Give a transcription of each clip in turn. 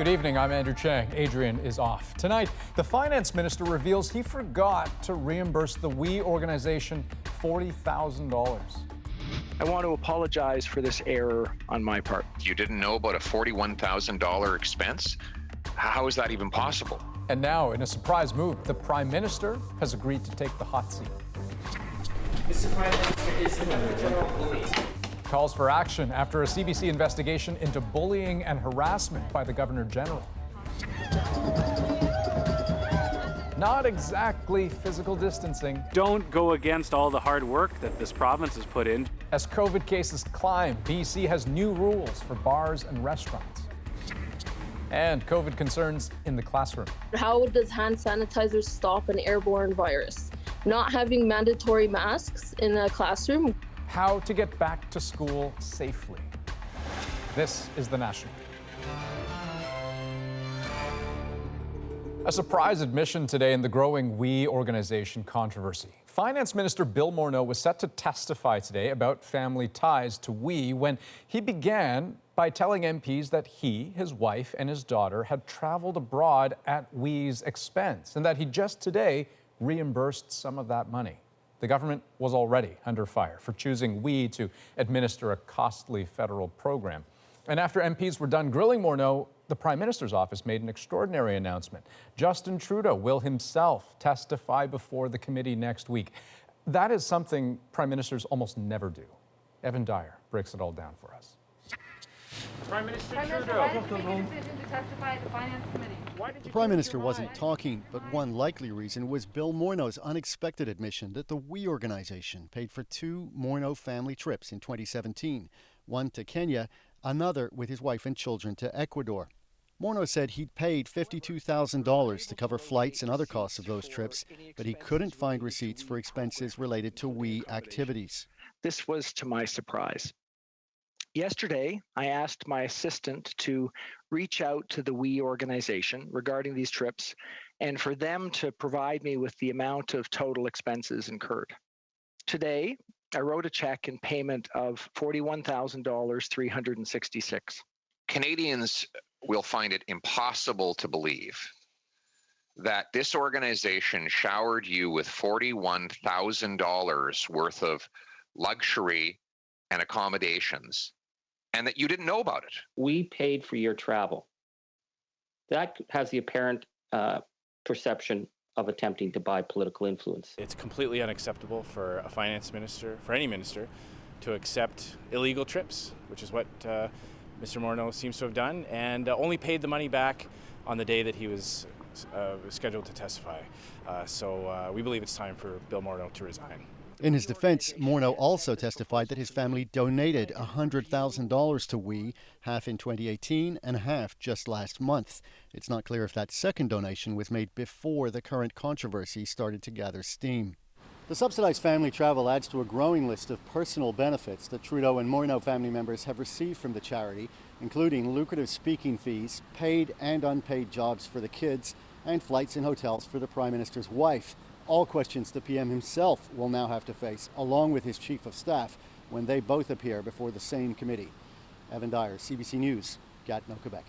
Good evening, I'm Andrew Chang. Adrian is off. Tonight, the Finance Minister reveals he forgot to reimburse the We organization $40,000. I want to apologize for this error on my part. You didn't know about a $41,000 expense? How is that even possible? And now, in a surprise move, the Prime Minister has agreed to take the hot seat. Mr. Prime Minister, is the Governor General bullying? Calls for action after a CBC investigation into bullying and harassment by the Governor General. Not exactly physical distancing. Don't go against all the hard work that this province has put in. As COVID cases climb, BC has new rules for bars and restaurants. And COVID concerns in the classroom. How does hand sanitizer stop an airborne virus? Not having mandatory masks in a classroom. How to get back to school safely. This is The National. A surprise admission today in the growing We organization controversy. Finance Minister Bill Morneau was set to testify today about family ties to We when he began by telling MPs that he, his wife, and his daughter had traveled abroad at We's expense and that he just today reimbursed some of that money. The government was already under fire for choosing We to administer a costly federal program. And after MPs were done grilling Morneau, the Prime Minister's office made an extraordinary announcement. Justin Trudeau will himself testify before the committee next week. That is something Prime Ministers almost never do. Evan Dyer breaks it all down for us. Prime Minister Trudeau. Why did you make a decision to testify at the Finance Committee? The Prime Minister wasn't talking, but one likely reason was Bill Morneau's unexpected admission that the We organization paid for 2 Morneau family trips in 2017, one to Kenya, another with his wife and children to Ecuador. Morneau said he'd paid $52,000 to cover flights and other costs of those trips, but he couldn't find receipts for expenses related to We activities. This was to my surprise. Yesterday, I asked my assistant to reach out to the We organization regarding these trips and for them to provide me with the amount of total expenses incurred. Today, I wrote a check in payment of $41,366. Canadians will find it impossible to believe that this organization showered you with $41,000 worth of luxury and accommodations, and that you didn't know about it. We paid for your travel. That has the apparent perception of attempting to buy political influence. It's completely unacceptable for a finance minister, for any minister, to accept illegal trips, which is what Mr. Morneau seems to have done, and only paid the money back on the day that he was scheduled to testify. So we believe it's time for Bill Morneau to resign. In his defense, Morneau also testified that his family donated $100,000 to We, half in 2018 and half just last month. It's not clear if that second donation was made before the current controversy started to gather steam. The subsidized family travel adds to a growing list of personal benefits that Trudeau and Morneau family members have received from the charity, including lucrative speaking fees, paid and unpaid jobs for the kids, and flights and hotels for the Prime Minister's wife. All questions the PM himself will now have to face, along with his Chief of Staff, when they both appear before the same committee. Evan Dyer, CBC News, Gatineau, Quebec.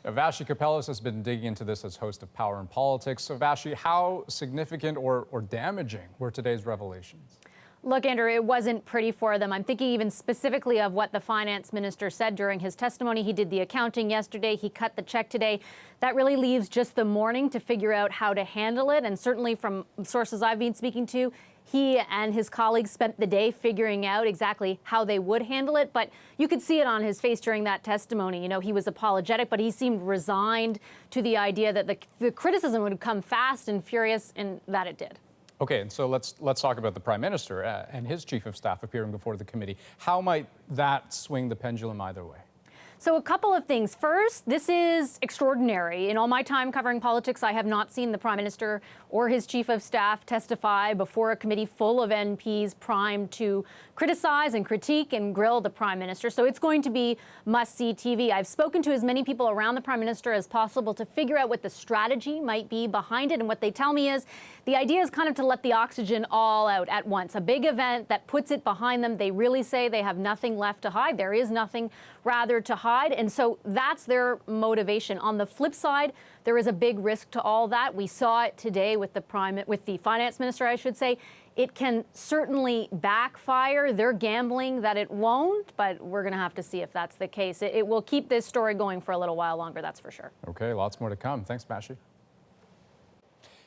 Vashi Kapelos has been digging into this as host of Power and Politics. So Vashi, how significant or damaging were today's revelations? Look, Andrew, it wasn't pretty for them. I'm thinking even specifically of what the finance minister said during his testimony. He did the accounting yesterday. He cut the check today. That really leaves just the morning to figure out how to handle it. And certainly from sources I've been speaking to, he and his colleagues spent the day figuring out exactly how they would handle it. But you could see it on his face during that testimony. You know, he was apologetic, but he seemed resigned to the idea that the criticism would come fast and furious, and that it did. Okay, and so let's talk about the Prime Minister and his Chief of Staff appearing before the committee. How might that swing the pendulum either way? So a couple of things. First, this is extraordinary. In all my time covering politics, I have not seen the Prime Minister or his Chief of Staff testify before a committee full of MPs primed to criticize and critique and grill the Prime Minister. So it's going to be must-see TV. I've spoken to as many people around the Prime Minister as possible to figure out what the strategy might be behind it. And what they tell me is the idea is kind of to let the oxygen all out at once. A big event that puts it behind them. They really say they have nothing left to hide. There is nothing rather to hide. hide. And so that's their motivation. On the flip side, there is a big risk to all that. We saw it today with the finance minister, I should say. It can certainly backfire. They're gambling that it won't, but we're going to have to see if that's the case. It will keep this story going for a little while longer, that's for sure. Okay, lots more to come. Thanks, Mashi.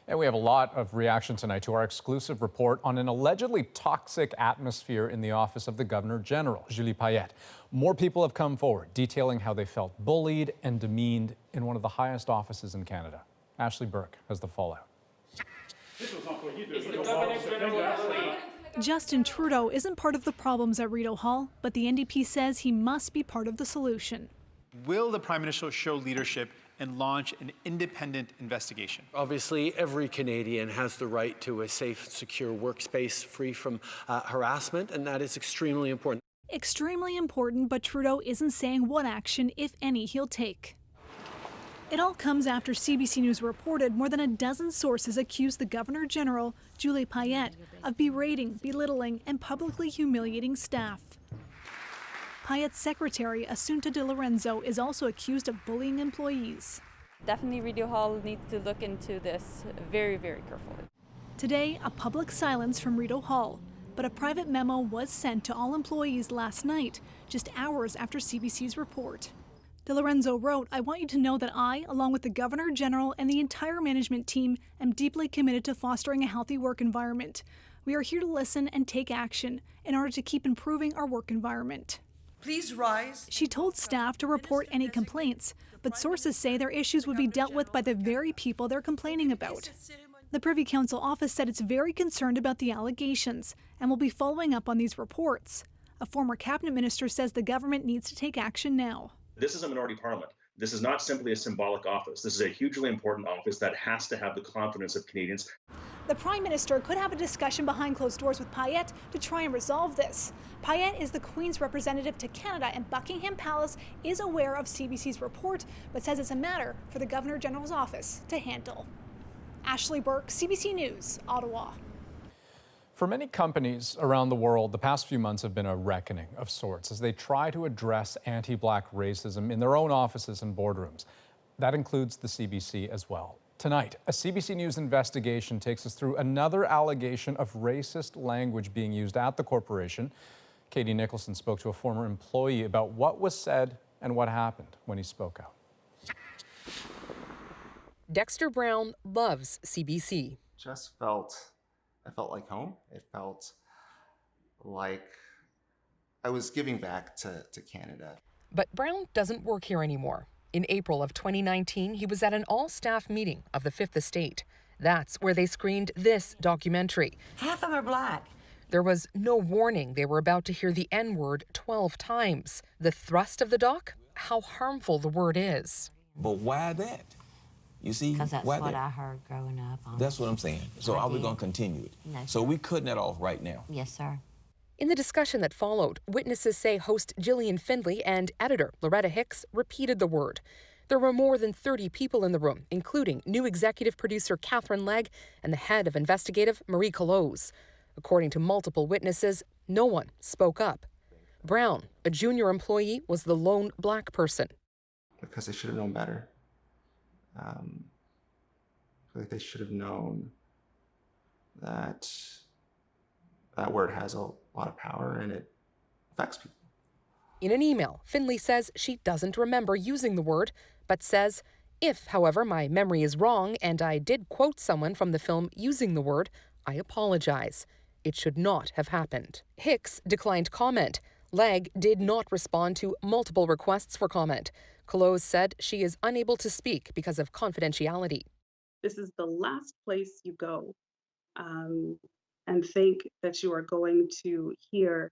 And we have a lot of reaction tonight to our exclusive report on an allegedly toxic atmosphere in the office of the Governor General, Julie Payette. More people have come forward detailing how they felt bullied and demeaned in one of the highest offices in Canada. Ashley Burke has the fallout. Justin Trudeau isn't part of the problems at Rideau Hall, but the NDP says he must be part of the solution. Will the Prime Minister show leadership and launch an independent investigation? Obviously, every Canadian has the right to a safe, secure workspace free from harassment, and that is extremely important. Extremely important, but Trudeau isn't saying what action, if any, he'll take. It all comes after CBC News reported more than a dozen sources accused the Governor General, Julie Payette, of berating, belittling, and publicly humiliating staff. Payette's secretary, Assunta De Lorenzo, is also accused of bullying employees. Definitely Rideau Hall needs to look into this very, very carefully. Today, a public silence from Rideau Hall, but a private memo was sent to all employees last night, just hours after CBC's report. De Lorenzo wrote, "I want you to know that I, along with the Governor General and the entire management team, am deeply committed to fostering a healthy work environment. We are here to listen and take action in order to keep improving our work environment." Please rise. She told staff to report any complaints, but sources say their issues would be dealt with by the very people they're complaining about. The Privy Council office said it's very concerned about the allegations and will be following up on these reports. A former cabinet minister says the government needs to take action now. This is a minority parliament. This is not simply a symbolic office. This is a hugely important office that has to have the confidence of Canadians. The Prime Minister could have a discussion behind closed doors with Payette to try and resolve this. Payette is the Queen's representative to Canada, and Buckingham Palace is aware of CBC's report, but says it's a matter for the Governor General's office to handle. Ashley Burke, CBC News, Ottawa. For many companies around the world, the past few months have been a reckoning of sorts as they try to address anti-Black racism in their own offices and boardrooms. That includes the CBC as well. Tonight, a CBC News investigation takes us through another allegation of racist language being used at the corporation. Katie Nicholson spoke to a former employee about what was said and what happened when he spoke out. Dexter Brown loves CBC. I felt like home. It felt like I was giving back to Canada. But Brown doesn't work here anymore. In April of 2019, he was at an all-staff meeting of the Fifth Estate. That's where they screened this documentary. Half of them are Black. There was no warning they were about to hear the N-word 12 times. The thrust of the doc? How harmful the word is. But why that? You see, because that's what I heard growing up. That's what I'm saying. So are we going to continue it? No, so we're cutting that off right now. Yes, sir. In the discussion that followed, witnesses say host Gillian Findley and editor Loretta Hicks repeated the word. There were more than 30 people in the room, including new executive producer Catherine Legg and the head of investigative Marie Close. According to multiple witnesses, no one spoke up. Brown, a junior employee, was the lone Black person. Because they should have known better. I feel like they should have known that that word has a lot of power and it affects people. In an email, Findley says she doesn't remember using the word, but says, if, however, my memory is wrong and I did quote someone from the film using the word, I apologize. It should not have happened. Hicks declined comment. Legg did not respond to multiple requests for comment. Close said she is unable to speak because of confidentiality. This is the last place you go and think that you are going to hear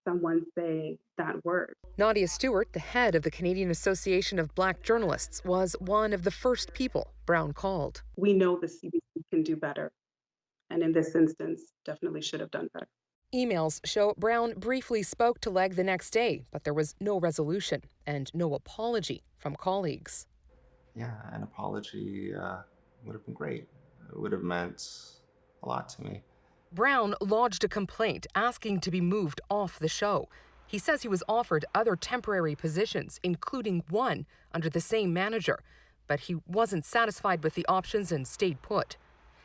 someone say that word. Nadia Stewart, the head of the Canadian Association of Black Journalists, was one of the first people Brown called. We know the CBC can do better, and in this instance, definitely should have done better. Emails show Brown briefly spoke to Legg the next day, but there was no resolution and no apology from colleagues. Yeah, an apology would have been great. It would have meant a lot to me. Brown lodged a complaint asking to be moved off the show. He says he was offered other temporary positions, including one under the same manager, but he wasn't satisfied with the options and stayed put.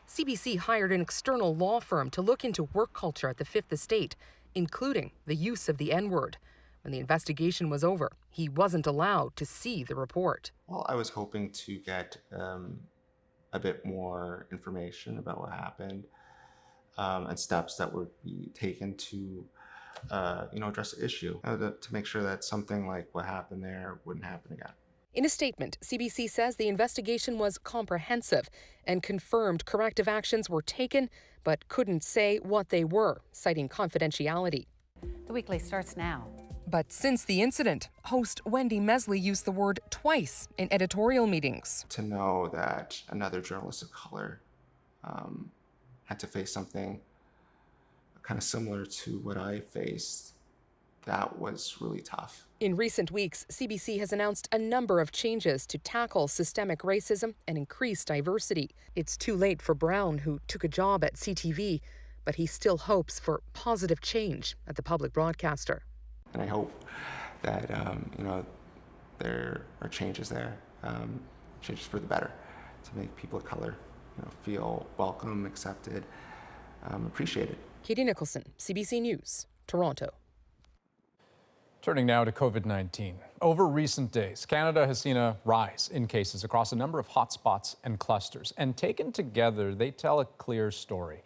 CBC hired an external law firm to look into work culture at the Fifth Estate, including the use of the N-word. When the investigation was over, he wasn't allowed to see the report. Well, I was hoping to get a bit more information about what happened and steps that would be taken to address the issue, to make sure that something like what happened there wouldn't happen again. In a statement, CBC says the investigation was comprehensive and confirmed corrective actions were taken, but couldn't say what they were, citing confidentiality. The Weekly starts now. But since the incident, host Wendy Mesley used the word twice in editorial meetings. To know that another journalist of color had to face something kind of similar to what I faced, that was really tough. In recent weeks, CBC has announced a number of changes to tackle systemic racism and increase diversity. It's too late for Brown, who took a job at CTV, but he still hopes for positive change at the public broadcaster. And I hope that, there are changes there, changes for the better, to make people of color, feel welcome, accepted, appreciated. Katie Nicholson, CBC News, Toronto. Turning now to COVID-19. Over recent days, Canada has seen a rise in cases across a number of hotspots and clusters, and taken together, they tell a clear story.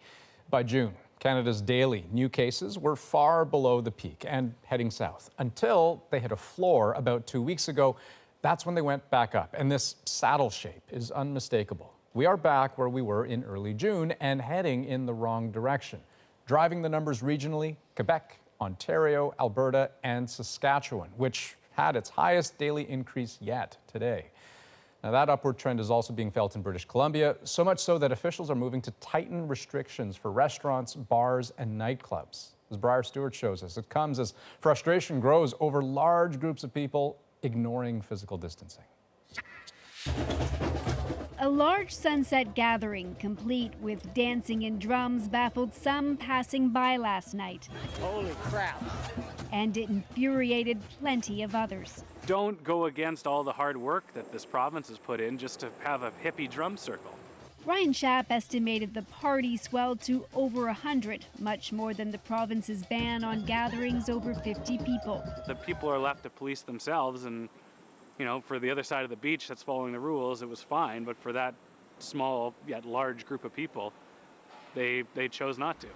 By June, Canada's daily new cases were far below the peak and heading south until they hit a floor about 2 weeks ago. That's when they went back up, and this saddle shape is unmistakable. We are back where we were in early June and heading in the wrong direction. Driving the numbers regionally, Quebec, Ontario, Alberta, and Saskatchewan, which had its highest daily increase yet today. Now, that upward trend is also being felt in British Columbia, so much so that officials are moving to tighten restrictions for restaurants, bars, and nightclubs. As Briar Stewart shows us, it comes as frustration grows over large groups of people ignoring physical distancing. A large sunset gathering, complete with dancing and drums, baffled some passing by last night. Holy crap. And it infuriated plenty of others. Don't go against all the hard work that this province has put in just to have a hippie drum circle. Ryan Schaap estimated the party swelled to over 100, much more than the province's ban on gatherings over 50 people. The people are left to police themselves, and for the other side of the beach that's following the rules, it was fine, but for that small yet large group of people, they chose not to.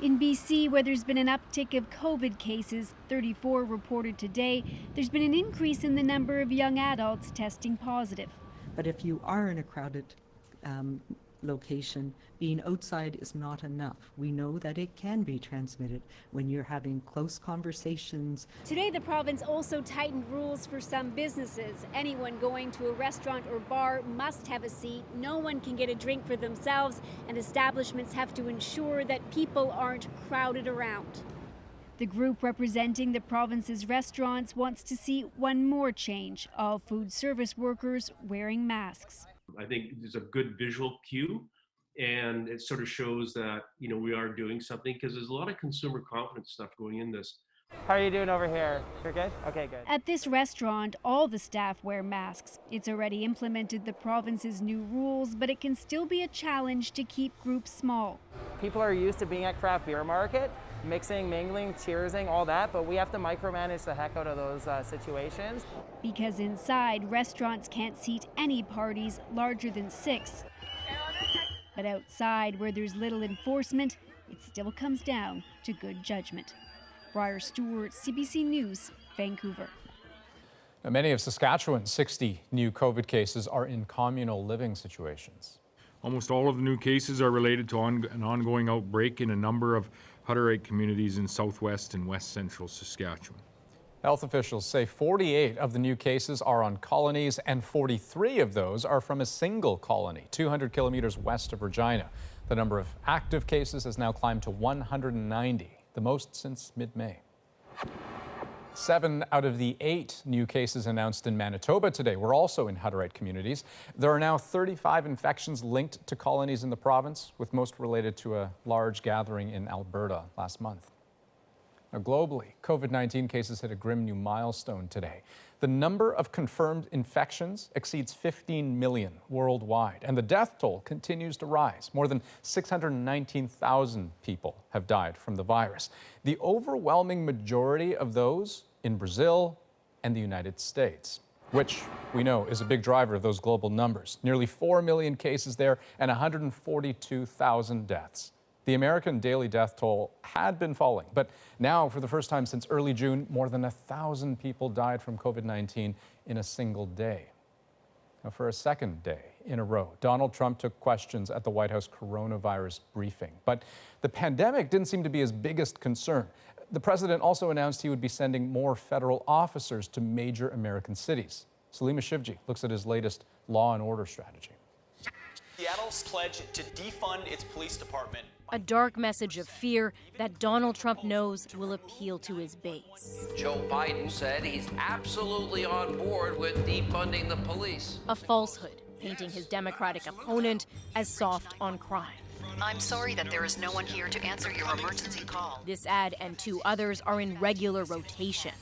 In BC, where there's been an uptick of COVID cases, 34 reported today, there's been an increase in the number of young adults testing positive. But if you are in a crowded location, being outside is not enough. We know that it can be transmitted when you're having close conversations. Today, the province also tightened rules for some businesses. Anyone going to a restaurant or bar must have a seat. No one can get a drink for themselves, and establishments have to ensure that people aren't crowded around. The group representing the province's restaurants wants to see one more change: all food service workers wearing masks. I think there's a good visual cue, and it sort of shows that we are doing something, because there's a lot of consumer confidence stuff going in this. How are you doing over here? You're good? Okay, good. At this restaurant, all the staff wear masks. It's already implemented the province's new rules, but it can still be a challenge to keep groups small. People are used to being at craft beer market, mixing, mingling, cheersing, all that, but we have to micromanage the heck out of those situations. Because inside, restaurants can't seat any parties larger than 6. But outside, where there's little enforcement, it still comes down to good judgment. Briar Stewart, CBC News, Vancouver. Now, many of Saskatchewan's 60 new COVID cases are in communal living situations. Almost all of the new cases are related to an ongoing outbreak in a number of Hutterite communities in southwest and west central Saskatchewan. Health officials say 48 of the new cases are on colonies, and 43 of those are from a single colony, 200 kilometers west of Regina. The number of active cases has now climbed to 190, the most since mid-May. 7 out of the 8 new cases announced in Manitoba today were also in Hutterite communities. There are now 35 infections linked to colonies in the province, with most related to a large gathering in Alberta last month. Now, globally, COVID-19 cases hit a grim new milestone today. The number of confirmed infections exceeds 15 million worldwide, and the death toll continues to rise. More than 619,000 people have died from the virus. The overwhelming majority of those in Brazil and the United States, which we know is a big driver of those global numbers. Nearly 4 million cases there and 142,000 deaths. The American daily death toll had been falling, but now, for the first time since early June, more than 1,000 people died from COVID-19 in a single day. Now, for a second day in a row, Donald Trump took questions at the White House coronavirus briefing. But the pandemic didn't seem to be his biggest concern. The president also announced he would be sending more federal officers to major American cities. Salima Shivji looks at his latest law and order strategy. Seattle's pledge to defund its police department. A dark message of fear that Donald Trump knows will appeal to his base. Joe Biden said he's absolutely on board with defunding the police. A falsehood, painting his Democratic opponent as soft on crime. I'm sorry that there is no one here to answer your emergency call. This ad and 2 others are in regular rotation.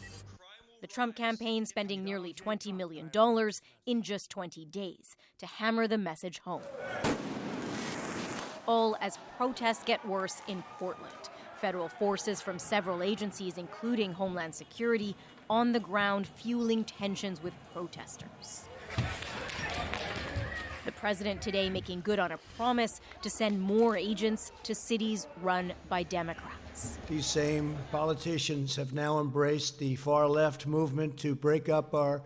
The Trump campaign spending nearly $20 million in just 20 days to hammer the message home. All as protests get worse in Portland. Federal forces from several agencies, including Homeland Security, on the ground fueling tensions with protesters. The president today making good on a promise to send more agents to cities run by Democrats. These same politicians have now embraced the far-left movement to break up our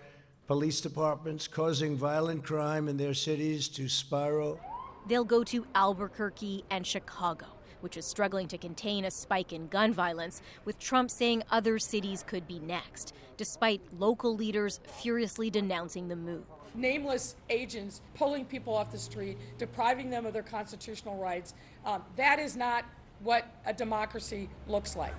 police departments, causing violent crime in their cities to spiral. They'll go to Albuquerque and Chicago, which is struggling to contain a spike in gun violence, with Trump saying other cities could be next, despite local leaders furiously denouncing the move. Nameless agents pulling people off the street, depriving them of their constitutional rights. That is not what a democracy looks like.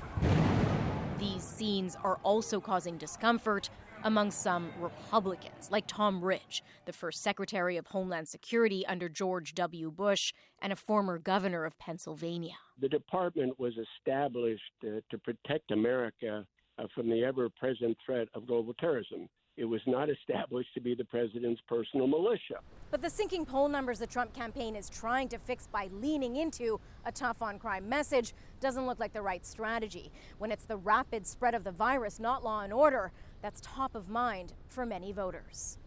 These scenes are also causing discomfort among some Republicans, like Tom Ridge, the first Secretary of Homeland Security under George W. Bush and a former governor of Pennsylvania. The department was established to protect America from the ever-present threat of global terrorism. It was not established to be the president's personal militia. But the sinking poll numbers the Trump campaign is trying to fix by leaning into a tough-on-crime message doesn't look like the right strategy when it's the rapid spread of the virus, not law and order, that's top of mind for many voters.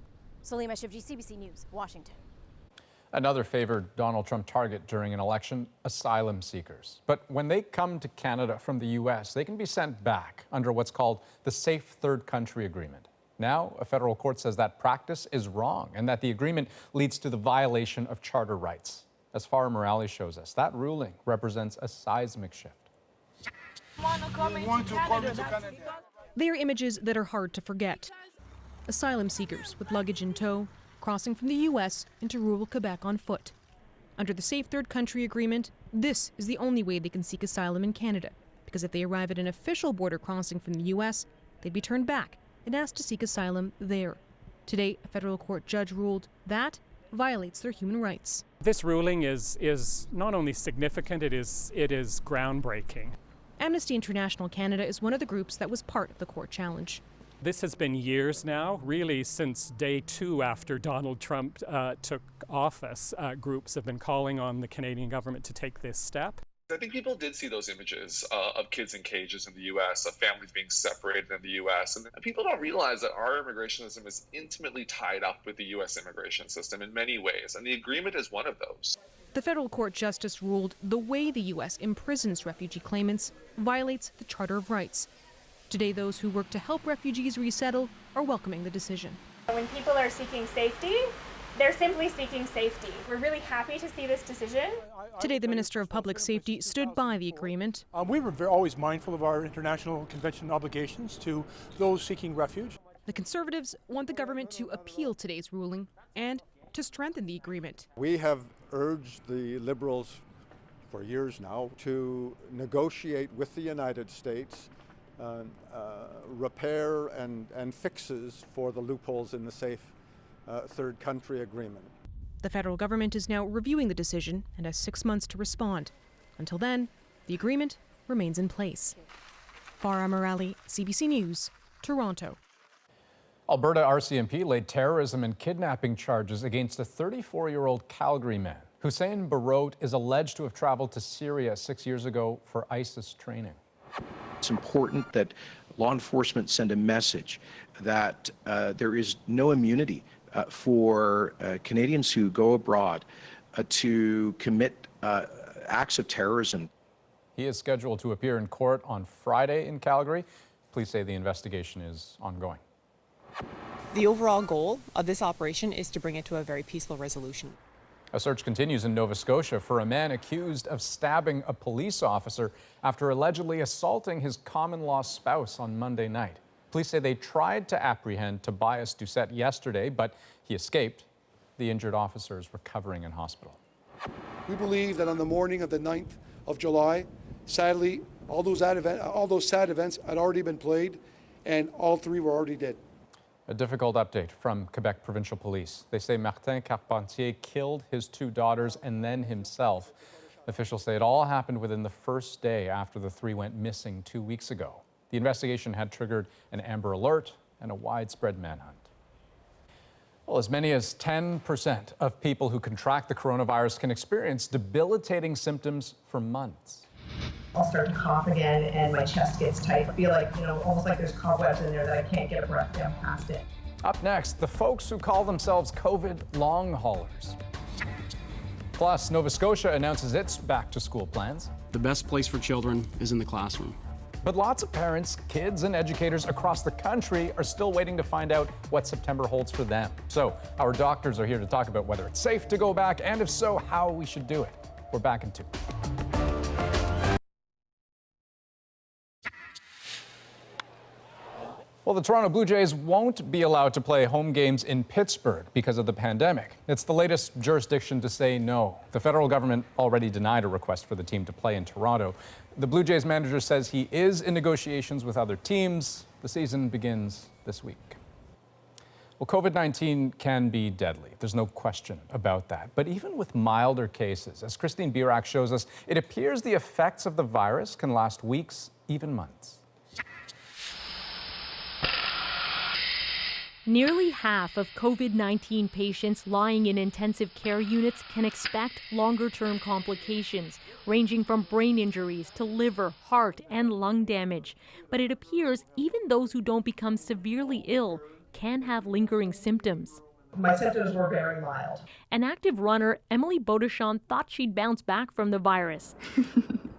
Salima Shivji, CBC News, Washington. Another favored Donald Trump target during an election, asylum seekers. But when they come to Canada from the U.S., they can be sent back under what's called the Safe Third Country Agreement. Now, a federal court says that practice is wrong and that the agreement leads to the violation of charter rights. As Farah Morales shows us, that ruling represents a seismic shift. They are images that are hard to forget. Asylum seekers with luggage in tow, crossing from the U.S. into rural Quebec on foot. Under the Safe Third Country Agreement, this is the only way they can seek asylum in Canada, because if they arrive at an official border crossing from the U.S., they'd be turned back and asked to seek asylum there. Today, a federal court judge ruled that violates their human rights. This ruling is not only significant, it is groundbreaking. Amnesty International Canada is one of the groups that was part of the court challenge. This has been years now, really since day 2 after Donald Trump took office. Groups have been calling on the Canadian government to take this step. I think people did see those images of kids in cages in the U.S., of families being separated in the U.S., and people don't realize that our immigration system is intimately tied up with the U.S. immigration system in many ways, and the agreement is one of those. The federal court justice ruled the way the U.S. imprisons refugee claimants violates the Charter of Rights. Today, those who work to help refugees resettle are welcoming the decision. When people are seeking safety, they're simply seeking safety. We're really happy to see this decision. Today, the Minister of Public Safety stood by the agreement. We were always mindful of our international convention obligations to those seeking refuge. The Conservatives want the government to appeal today's ruling and to strengthen the agreement. We have urged the Liberals for years now to negotiate with the United States repair and fixes for the loopholes in the Safe Third Country Agreement. The federal government is now reviewing the decision and has 6 months to respond. Until then, the agreement remains in place. Farah Morali, CBC News, Toronto. Alberta RCMP laid terrorism and kidnapping charges against a 34-year-old Calgary man. Hussein Barot is alleged to have traveled to Syria 6 years ago for ISIS training. It's important that law enforcement send a message that there is no immunity for Canadians who go abroad to commit acts of terrorism. He is scheduled to appear in court on Friday in Calgary. Police say the investigation is ongoing. The overall goal of this operation is to bring it to a very peaceful resolution. A search continues in Nova Scotia for a man accused of stabbing a police officer after allegedly assaulting his common-law spouse on Monday night. Police say they tried to apprehend Tobias Doucette yesterday, but he escaped. The injured officer is recovering in hospital. We believe that on the morning of the 9th of July, sadly, all those sad events had already been played, and all three were already dead. A difficult update from Quebec Provincial Police. They say Martin Carpentier killed his 2 daughters and then himself. Officials say it all happened within the first day after the 3 went missing 2 weeks ago. The investigation had triggered an Amber Alert and a widespread manhunt. Well, as many as 10% of people who contract the coronavirus can experience debilitating symptoms for months. I'll start to cough again and my chest gets tight. I feel like, almost like there's cobwebs in there that I can't get a breath down past it. Up next, the folks who call themselves COVID long haulers. Plus, Nova Scotia announces its back-to-school plans. The best place for children is in the classroom. But lots of parents, kids, and educators across the country are still waiting to find out what September holds for them. So, our doctors are here to talk about whether it's safe to go back, and if so, how we should do it. We're back in 2. Well, the Toronto Blue Jays won't be allowed to play home games in Pittsburgh because of the pandemic. It's the latest jurisdiction to say no. The federal government already denied a request for the team to play in Toronto. The Blue Jays manager says he is in negotiations with other teams. The season begins this week. Well, COVID-19 can be deadly. There's no question about that. But even with milder cases, as Christine Birak shows us, it appears the effects of the virus can last weeks, even months. Nearly half of COVID-19 patients lying in intensive care units can expect longer-term complications, ranging from brain injuries to liver, heart, and lung damage. But it appears even those who don't become severely ill can have lingering symptoms. My symptoms were very mild. An active runner, Emily Beaudeschamps, thought she'd bounce back from the virus.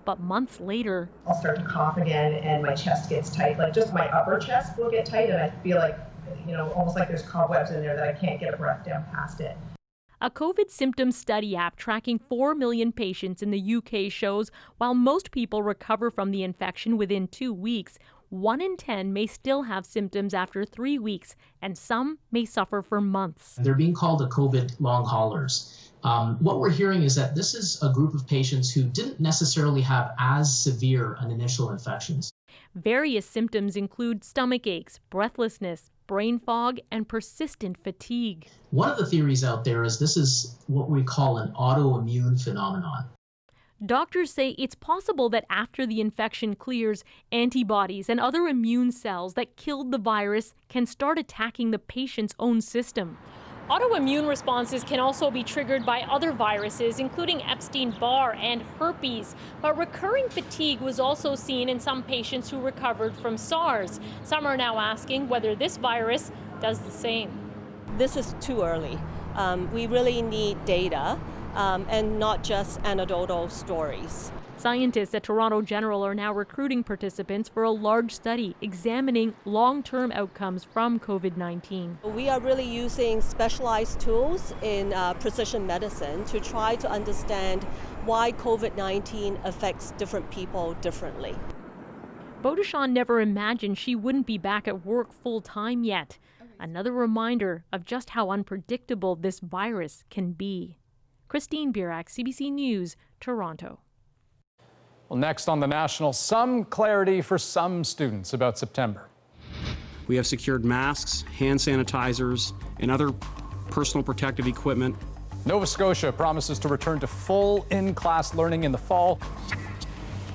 But months later, I'll start to cough again and my chest gets tight. Like just my upper chest will get tight and I feel like, almost like there's cobwebs in there that I can't get a breath down past it. A COVID symptom study app tracking 4 million patients in the UK shows while most people recover from the infection within 2 weeks, 1 in 10 may still have symptoms after 3 weeks, and some may suffer for months. They're being called the COVID long haulers. What we're hearing is that this is a group of patients who didn't necessarily have as severe an initial infections. Various symptoms include stomach aches, breathlessness, brain fog, and persistent fatigue. One of the theories out there is this is what we call an autoimmune phenomenon. Doctors say it's possible that after the infection clears, antibodies and other immune cells that killed the virus can start attacking the patient's own system. Autoimmune responses can also be triggered by other viruses, including Epstein-Barr and herpes. But recurring fatigue was also seen in some patients who recovered from SARS. Some are now asking whether this virus does the same. This is too early. We really need data and not just anecdotal stories. Scientists at Toronto General are now recruiting participants for a large study examining long-term outcomes from COVID-19. We are really using specialized tools in precision medicine to try to understand why COVID-19 affects different people differently. Beaudeschamps never imagined she wouldn't be back at work full-time yet. Another reminder of just how unpredictable this virus can be. Christine Birak, CBC News, Toronto. Well, next on The National, some clarity for some students about September. We have secured masks, hand sanitizers, and other personal protective equipment. Nova Scotia promises to return to full in-class learning in the fall.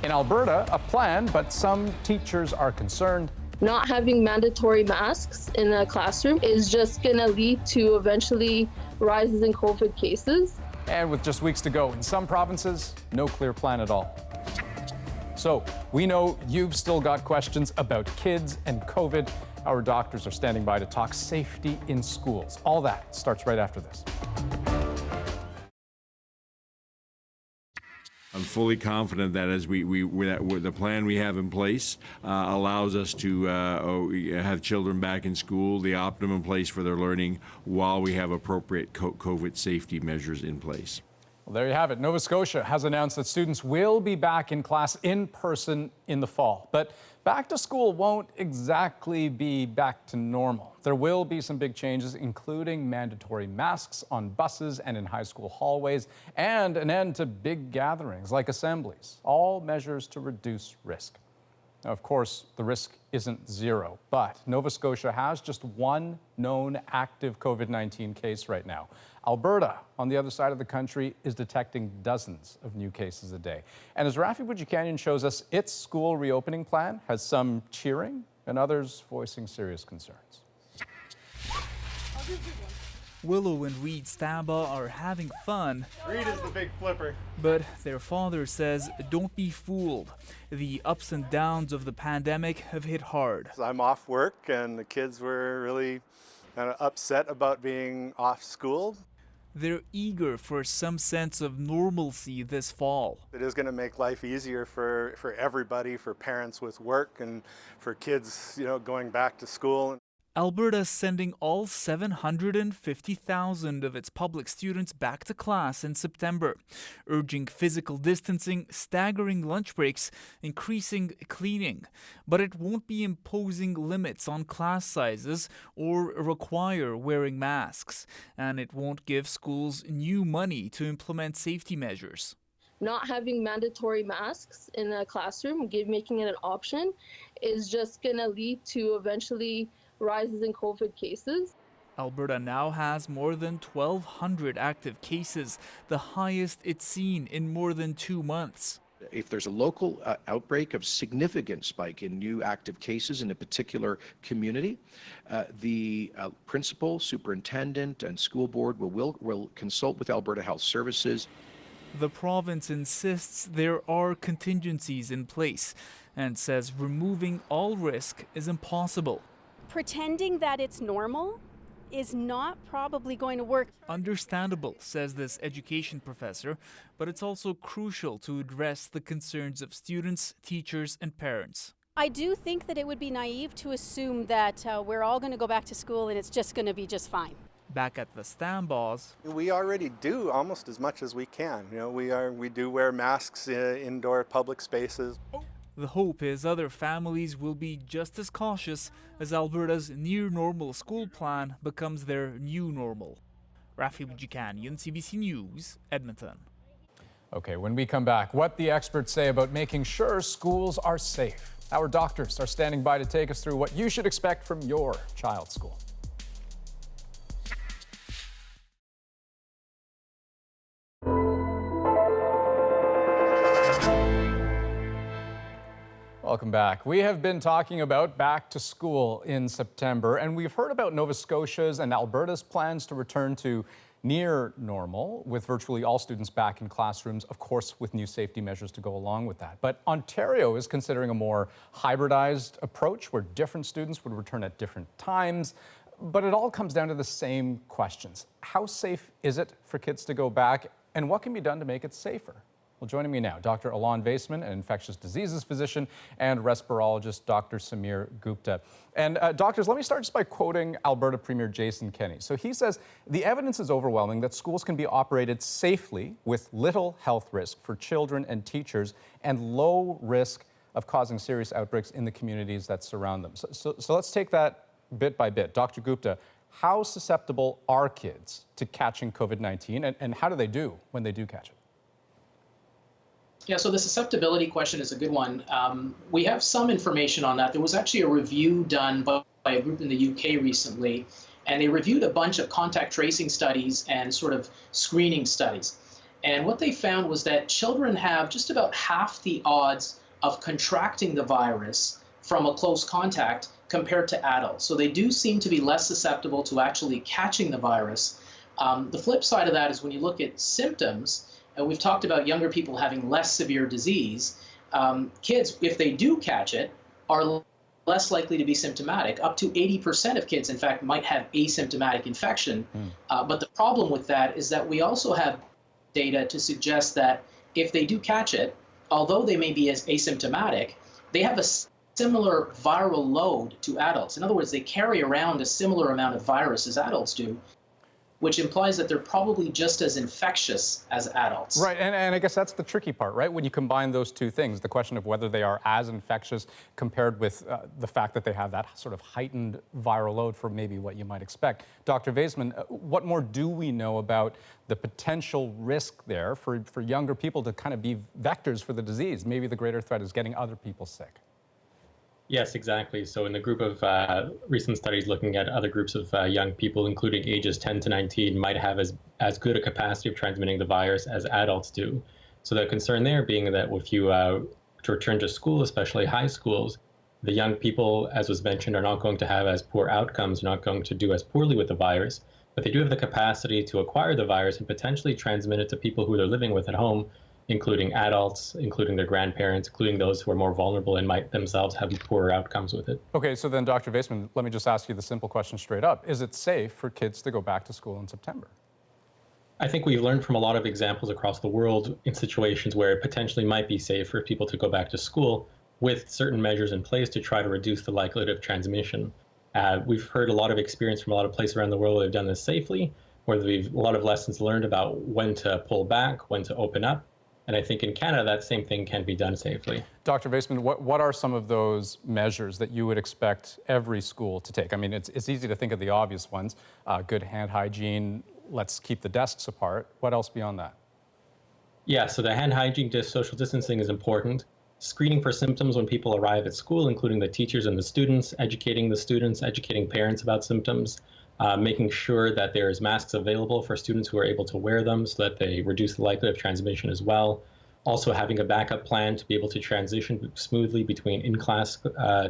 In Alberta, a plan, but some teachers are concerned. Not having mandatory masks in a classroom is just going to lead to eventually rises in COVID cases. And with just weeks to go in some provinces, no clear plan at all. So we know you've still got questions about kids and COVID. Our doctors are standing by to talk safety in schools. All that starts right after this. I'm fully confident that as the plan we have in place allows us to have children back in school, the optimum place for their learning, while we have appropriate COVID safety measures in place. Well, there you have it. Nova Scotia has announced that students will be back in class in person in the fall. But back to school won't exactly be back to normal. There will be some big changes, including mandatory masks on buses and in high school hallways, and an end to big gatherings like assemblies, all measures to reduce risk. Now, of course, the risk isn't zero, but Nova Scotia has just one known active COVID-19 case right now. Alberta, on the other side of the country, is detecting dozens of new cases a day. And as Rafi Boudjikanian shows us, its school reopening plan has some cheering and others voicing serious concerns. Willow and Reed Stamba are having fun. Reed is the big flipper. But their father says, don't be fooled. The ups and downs of the pandemic have hit hard. I'm off work and the kids were really kind of upset about being off school. They're eager for some sense of normalcy this fall. It is going to make life easier for everybody, for parents with work and for kids, going back to school. Alberta's sending all 750,000 of its public students back to class in September, urging physical distancing, staggering lunch breaks, increasing cleaning. But it won't be imposing limits on class sizes or require wearing masks. And it won't give schools new money to implement safety measures. Not having mandatory masks in a classroom, making it an option, is just going to lead to eventually rises in COVID cases. Alberta now has more than 1,200 active cases, the highest it's seen in more than 2 months. If there's a local outbreak of significant spike in new active cases in a particular community, the principal, superintendent, and school board will consult with Alberta Health Services. The province insists there are contingencies in place and says removing all risk is impossible. Pretending that it's normal is not probably going to work. Understandable, says this education professor, but it's also crucial to address the concerns of students, teachers, and parents. I do think that it would be naive to assume that we're all going to go back to school and it's just going to be just fine. Back at the Stambas, we already do almost as much as we can. We do wear masks in indoor public spaces. The hope is other families will be just as cautious as Alberta's near-normal school plan becomes their new normal. Rafi Boudjikanian, CBC News, Edmonton. Okay, when we come back, what the experts say about making sure schools are safe. Our doctors are standing by to take us through what you should expect from your child's school. Welcome back. We have been talking about back to school in September, and we've heard about Nova Scotia's and Alberta's plans to return to near normal, with virtually all students back in classrooms, of course, with new safety measures to go along with that. But Ontario is considering a more hybridized approach where different students would return at different times. But it all comes down to the same questions. How safe is it for kids to go back, and what can be done to make it safer? Well, joining me now, Dr. Alon Vaisman, an infectious diseases physician, and respirologist, Dr. Samir Gupta. And doctors, let me start just by quoting Alberta Premier Jason Kenney. So he says, the evidence is overwhelming that schools can be operated safely with little health risk for children and teachers and low risk of causing serious outbreaks in the communities that surround them. So let's take that bit by bit. Dr. Gupta, how susceptible are kids to catching COVID-19, and how do they do when they do catch it? Yeah, so the susceptibility question is a good one. We have some information on that. There was actually a review done by a group in the UK recently, and they reviewed a bunch of contact tracing studies and sort of screening studies. And what they found was that children have just about half the odds of contracting the virus from a close contact compared to adults. So they do seem to be less susceptible to actually catching the virus. The flip side of that is when you look at symptoms, and we've talked about younger people having less severe disease, kids, if they do catch it, are less likely to be symptomatic. Up to 80% of kids, in fact, might have asymptomatic infection. But the problem with that is that we also have data to suggest that if they do catch it, although they may be as asymptomatic, they have a similar viral load to adults. In other words, they carry around a similar amount of virus as adults do, which implies that they're probably just as infectious as adults. Right, and I guess that's the tricky part, right? When you combine those two things, the question of whether they are as infectious compared with the fact that they have that sort of heightened viral load for maybe what you might expect. Dr. Vaisman, what more do we know about the potential risk there for younger people to kind of be vectors for the disease? Maybe the greater threat is getting other people sick. Yes, exactly. So in the group of recent studies looking at other groups of young people, including ages 10 to 19, might have as good a capacity of transmitting the virus as adults do. So the concern there being that if you to return to school, especially high schools, the young people, as was mentioned, are not going to have as poor outcomes, not going to do as poorly with the virus, but they do have the capacity to acquire the virus and potentially transmit it to people who they're living with at home, including adults, including their grandparents, including those who are more vulnerable and might themselves have poorer outcomes with it. Okay, so then Dr. Vaisman, let me just ask you the simple question straight up. Is it safe for kids to go back to school in September? I think we've learned from a lot of examples across the world in situations where it potentially might be safe for people to go back to school with certain measures in place to try to reduce the likelihood of transmission. We've heard a lot of experience from a lot of places around the world where they've done this safely, where we've a lot of lessons learned about when to pull back, when to open up. And I think in Canada, that same thing can be done safely. Dr. Vaisman, what are some of those measures that you would expect every school to take? I mean, it's easy to think of the obvious ones, good hand hygiene, let's keep the desks apart. What else beyond that? Yeah, so the hand hygiene, social distancing is important. Screening for symptoms when people arrive at school, including the teachers and the students, educating parents about symptoms, making sure that there's masks available for students who are able to wear them so that they reduce the likelihood of transmission as well. Also having a backup plan to be able to transition smoothly between in-class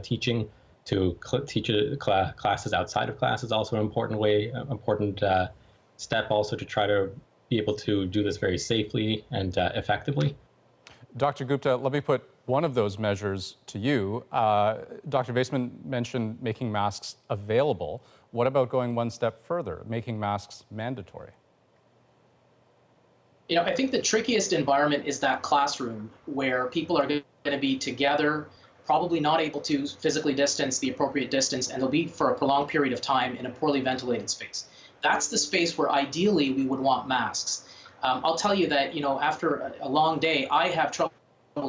teaching to classes outside of class is also an important step also to try to be able to do this very safely and effectively. Dr. Gupta, let me put one of those measures to you. Dr. Vaisman mentioned making masks available. What about going one step further, making masks mandatory? You know, I think the trickiest environment is that classroom where people are going to be together, probably not able to physically distance the appropriate distance, and they'll be for a prolonged period of time in a poorly ventilated space. That's the space where ideally we would want masks. I'll tell you that, you know, after a long day, I have trouble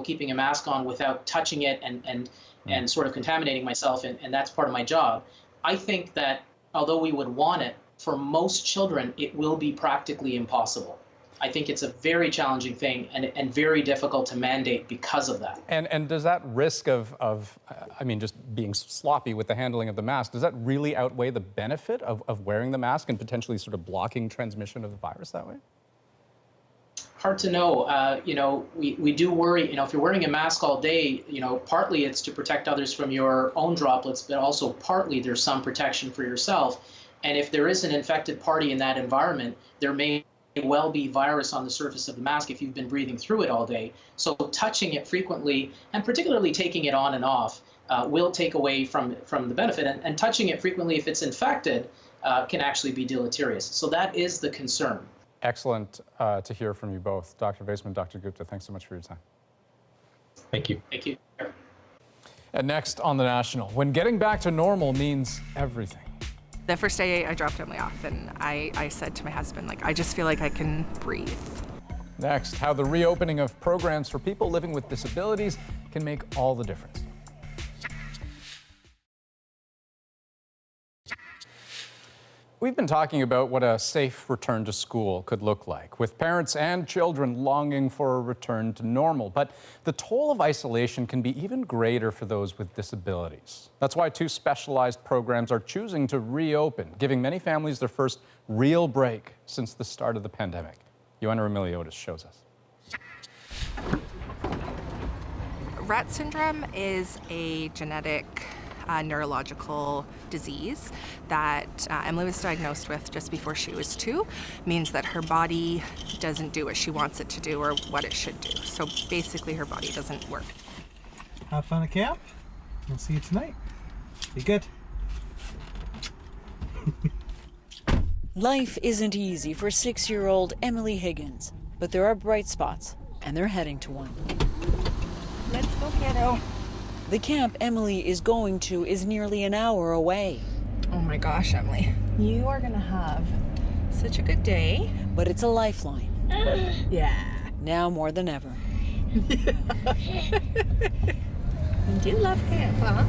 keeping a mask on without touching it and sort of contaminating myself, and that's part of my job. I think that although we would want it, for most children, it will be practically impossible. I think it's a very challenging thing and very difficult to mandate because of that. And does that risk of I mean, just being sloppy with the handling of the mask, does that really outweigh the benefit of wearing the mask and potentially sort of blocking transmission of the virus that way? Hard to know. You know, we do worry, you know, if you're wearing a mask all day, you know, partly it's to protect others from your own droplets, but also partly there's some protection for yourself. And if there is an infected party in that environment, there may well be virus on the surface of the mask if you've been breathing through it all day. So touching it frequently, and particularly taking it on and off, will take away from the benefit. And touching it frequently if it's infected can actually be deleterious. So that is the concern. Excellent to hear from you both. Dr. Vaisman, Dr. Gupta, thanks so much for your time. Thank you. Thank you. And next on The National, when getting back to normal means everything. The first day I dropped Emily off, and I said to my husband, like, I just feel like I can breathe. Next, how the reopening of programs for people living with disabilities can make all the difference. We've been talking about what a safe return to school could look like, with parents and children longing for a return to normal. But the toll of isolation can be even greater for those with disabilities. That's why 2 specialized programs are choosing to reopen, giving many families their first real break since the start of the pandemic. Joanna Remiliotis shows us. Rett syndrome is a genetic neurological disease that Emily was diagnosed with just before she was 2. Means that her body doesn't do what she wants it to do or what it should do. So basically her body doesn't work. Have fun at camp. We'll see you tonight. Be good. Life isn't easy for 6-year-old Emily Higgins, but there are bright spots, and they're heading to one. Let's go, kiddo. The camp Emily is going to is nearly an hour away. Oh my gosh, Emily. You are gonna have such a good day. But it's a lifeline. Yeah. Now more than ever. You do love camp, huh?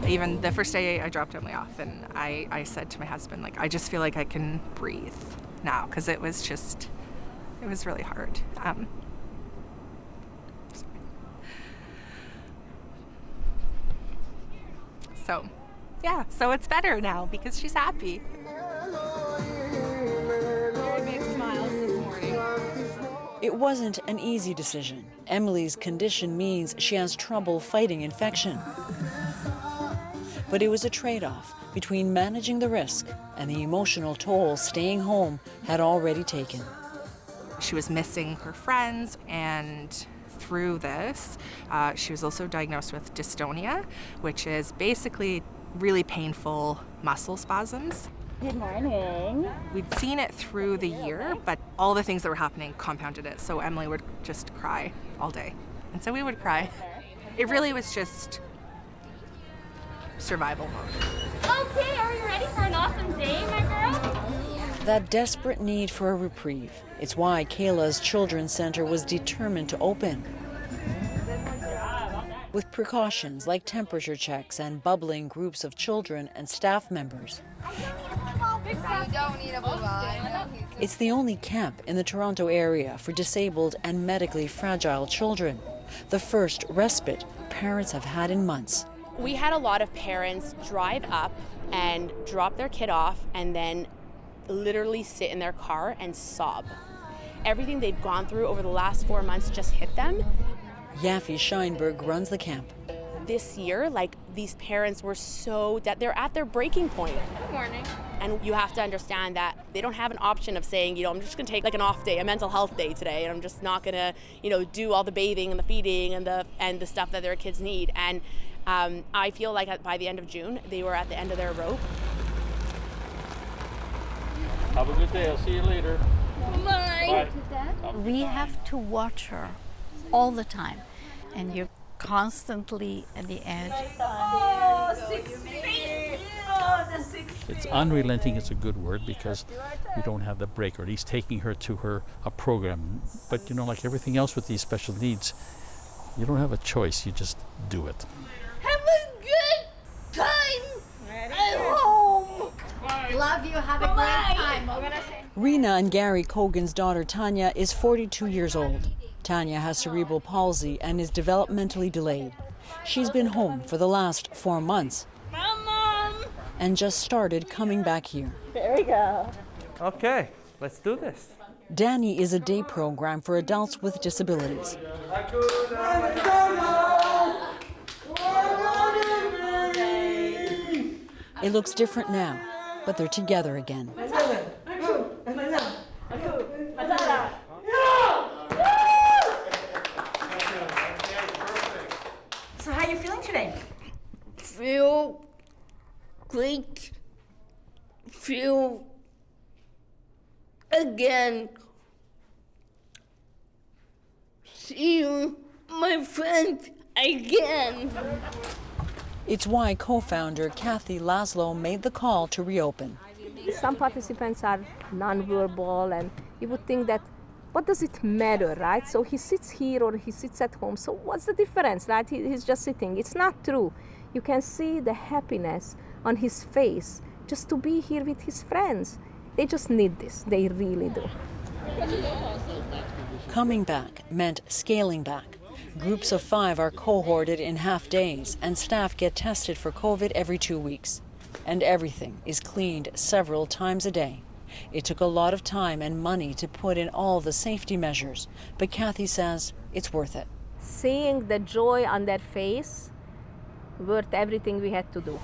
Even the first day I dropped Emily off, and I said to my husband, like, I just feel like I can breathe now, because it was really hard. So, yeah, so it's better now because she's happy. Very big smiles this morning. It wasn't an easy decision. Emily's condition means she has trouble fighting infection. But it was a trade-off between managing the risk and the emotional toll staying home had already taken. She was missing her friends, and through this, she was also diagnosed with dystonia, which is basically really painful muscle spasms. Good morning. We'd seen it through the year, but all the things that were happening compounded it. So Emily would just cry all day. And so we would cry. It really was just survival mode. Okay, are you ready for an awesome day, my girl? That desperate need for a reprieve. It's why Kayla's Children's Center was determined to open. With precautions like temperature checks and bubbling groups of children and staff members. It's the only camp in the Toronto area for disabled and medically fragile children. The first respite parents have had in months. We had a lot of parents drive up and drop their kid off and then literally sit in their car and sob. Everything they've gone through over the last 4 months just hit them. Yaffe Scheinberg runs the camp. This year, these parents were so that they're at their breaking point. Good morning. And you have to understand that they don't have an option of saying, I'm just gonna take an off day, a mental health day today, and I'm just not gonna, do all the bathing and the feeding and the stuff that their kids need. And I feel like by the end of June, they were at the end of their rope. Have a good day. I'll see you later. Bye. Bye. We have to watch her all the time, and you're constantly at the edge. It's unrelenting is a good word because we don't have the break, or at least taking her to a program. But like everything else with these special needs, you don't have a choice. You just do it. Have a good time at home. Love you. Have a great time. Rena and Gary Cogan's daughter Tanya is 42 years old. Tanya has cerebral palsy and is developmentally delayed. She's been home for the last 4 months. Mom! And just started coming back here. There we go. Okay, let's do this. Danny is a day program for adults with disabilities. It looks different now, but they're together again. So how are you feeling today? Feel great. Feel again. See my friends again. It's why co-founder Kathy Laszlo made the call to reopen. Some participants are non-verbal, and you would think that, what does it matter, right? So he sits here or he sits at home. So what's the difference, right? He's just sitting. It's not true. You can see the happiness on his face just to be here with his friends. They just need this. They really do. Coming back meant scaling back. Groups of 5 are cohorted in half days, and staff get tested for COVID every 2 weeks. And everything is cleaned several times a day. It took a lot of time and money to put in all the safety measures, but Kathy says it's worth it. Seeing the joy on their face, worth everything we had to do.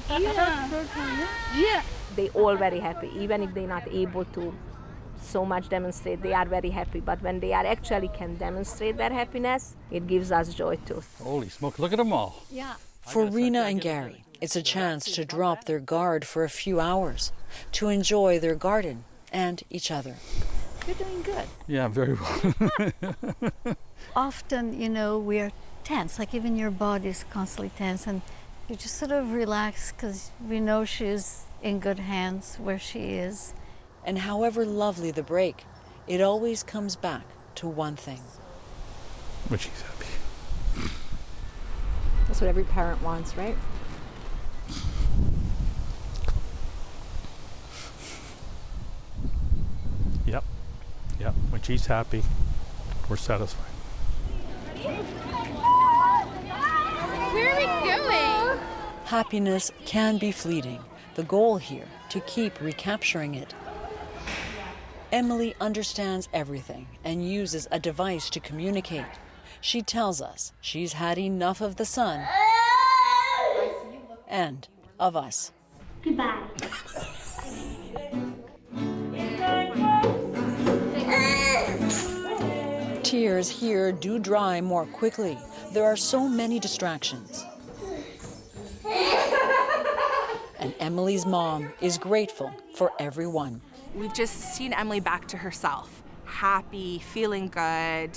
Yeah. They all very happy, even if they're not able to so much demonstrate, they are very happy. But when they are actually can demonstrate their happiness, it gives us joy too. Holy smoke, look at them all. Yeah. For Rena and Gary, it's a chance to drop their guard for a few hours, to enjoy their garden and each other. You're doing good. Yeah, very well. Often, you know, we're tense, like even your body is constantly tense, and you just sort of relax because we know she's in good hands where she is. And however lovely the break, it always comes back to one thing. But she's happy. That's what every parent wants, right? Yep. Yep. When she's happy, we're satisfied. Where are we going? Happiness can be fleeting. The goal here, to keep recapturing it. Emily understands everything and uses a device to communicate. She tells us she's had enough of the sun and of us. Goodbye. Tears here do dry more quickly. There are so many distractions. And Emily's mom is grateful for everyone. We've just seen Emily back to herself, happy, feeling good.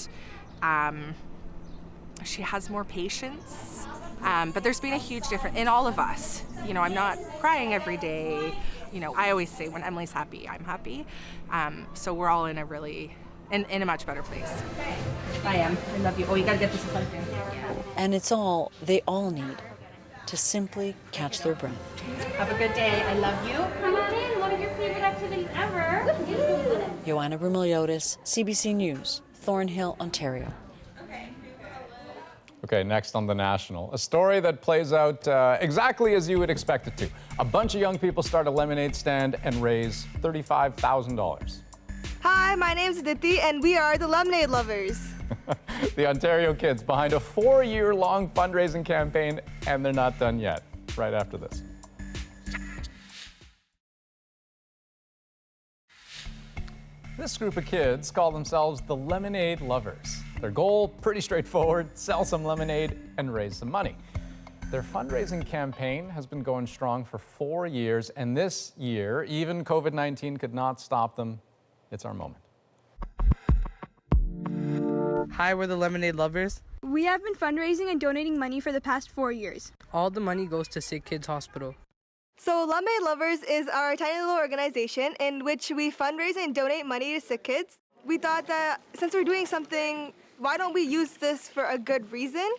She has more patience, but there's been a huge difference in all of us. You know, I'm not crying every day. You know, I always say when Emily's happy, I'm happy. So we're all in a really, in a much better place. I am. I love you. Oh, you gotta get this plugged in. And it's all they all need to simply catch their breath. Have a good day. I love you. Come on in. One of your favorite activities ever. Joanna Brumiliotis, CBC News, Thornhill, Ontario. Okay, next on The National, a story that plays out exactly as you would expect it to. A bunch of young people start a lemonade stand and raise $35,000. Hi, my name's Aditi, and we are the Lemonade Lovers. The Ontario kids behind a 4-year-long fundraising campaign, and they're not done yet. Right after this. This group of kids call themselves the Lemonade Lovers. Their goal, pretty straightforward, sell some lemonade and raise some money. Their fundraising campaign has been going strong for 4 years, and this year, even COVID-19 could not stop them. It's our moment. Hi, we're the Lemonade Lovers. We have been fundraising and donating money for the past 4 years. All the money goes to Sick Kids Hospital. So Lemonade Lovers is our tiny little organization in which we fundraise and donate money to sick kids. We thought that since we're doing something, why don't we use this for a good reason?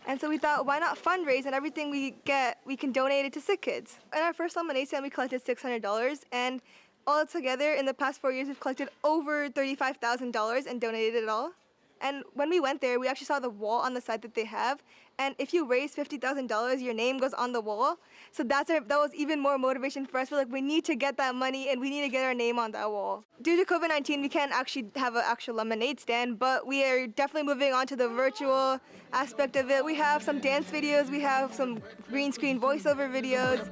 And so we thought, why not fundraise, and everything we get, we can donate it to sick kids. In our first lemonade stand, we collected $600, and all together in the past 4 years, we've collected over $35,000 and donated it all. And when we went there, we actually saw the wall on the side that they have. And if you raise $50,000, your name goes on the wall. So that was even more motivation for us. We're like, we need to get that money and we need to get our name on that wall. Due to COVID-19, we can't actually have an actual lemonade stand, but we are definitely moving on to the virtual aspect of it. We have some dance videos, we have some green screen voiceover videos.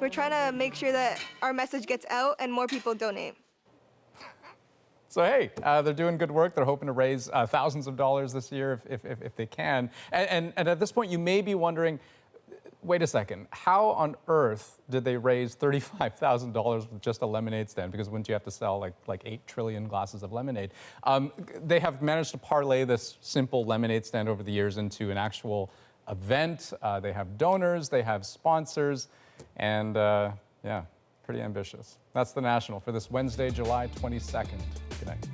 We're trying to make sure that our message gets out and more people donate. So hey, they're doing good work. They're hoping to raise thousands of dollars this year if they can. And at this point, you may be wondering, wait a second, how on earth did they raise $35,000 with just a lemonade stand? Because wouldn't you have to sell like 8 trillion glasses of lemonade? They have managed to parlay this simple lemonade stand over the years into an actual event. They have donors, they have sponsors, and yeah, pretty ambitious. That's The National for this Wednesday, July 22nd. Good night.